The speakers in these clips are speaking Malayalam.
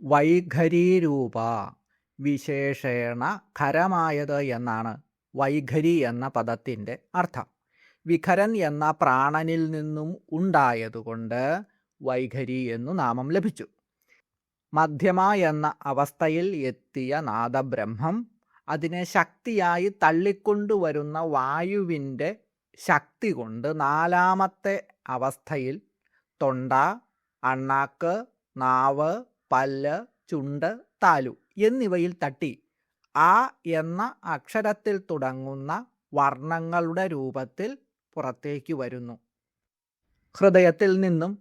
വൈഖരീരൂപ വിശേഷേണ ഖരമായത് എന്നാണ് വൈഖരി എന്ന പദത്തിൻ്റെ അർത്ഥം. വിഖരൻ എന്ന പ്രാണനിൽ നിന്നും ഉണ്ടായതുകൊണ്ട് വൈഖരി എന്നു നാമം ലഭിച്ചു. മധ്യമ എന്ന അവസ്ഥയിൽ എത്തിയ നാദബ്രഹ്മം അതിനെ ശക്തിയായി തള്ളിക്കൊണ്ടുവരുന്ന വായുവിൻ്റെ ശക്തി കൊണ്ട് നാലാമത്തെ അവസ്ഥയിൽ തൊണ്ട, അണ്ണാക്ക്, നാവ്, പല്ല്, ചുണ്ട്, താലു എന്നിവയിൽ തട്ടി ആ എന്ന അക്ഷരത്തിൽ തുടങ്ങുന്ന വർണ്ണങ്ങളുടെ രൂപത്തിൽ പുറത്തേക്ക് വരുന്നു. ഹൃദയത്തിൽ നിന്നും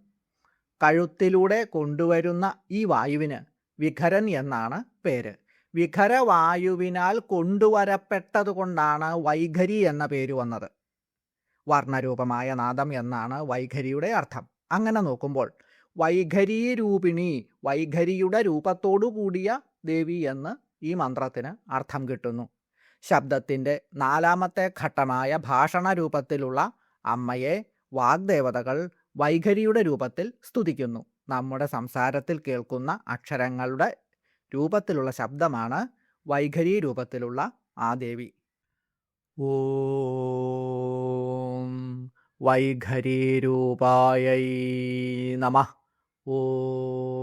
കഴുത്തിലൂടെ കൊണ്ടുവരുന്ന ഈ വായുവിന് വിഖരൻ എന്നാണ് പേര്. വിഖരവായുവിനാൽ കൊണ്ടുവരപ്പെട്ടതുകൊണ്ടാണ് വൈഖരി എന്ന പേര് വന്നത്. വർണ്ണരൂപമായ നാദം എന്നാണ് വൈഖരിയുടെ അർത്ഥം. അങ്ങനെ നോക്കുമ്പോൾ വൈഖരീരൂപിണി, വൈഖരിയുടെ രൂപത്തോടു കൂടിയ ദേവി എന്ന് ഈ മന്ത്രത്തിന് അർത്ഥം കിട്ടുന്നു. ശബ്ദത്തിൻ്റെ നാലാമത്തെ ഘട്ടമായ ഭാഷണ രൂപത്തിലുള്ള അമ്മയെ വാഗ്ദേവതകൾ വൈഖരിയുടെ രൂപത്തിൽ സ്തുതിക്കുന്നു. നമ്മുടെ സംസാരത്തിൽ കേൾക്കുന്ന അക്ഷരങ്ങളുടെ രൂപത്തിലുള്ള ശബ്ദമാണ് വൈഖരി രൂപത്തിലുള്ള ആ ദേവി. ഓം വൈഖരീരൂപായൈ നമഃ. ഓം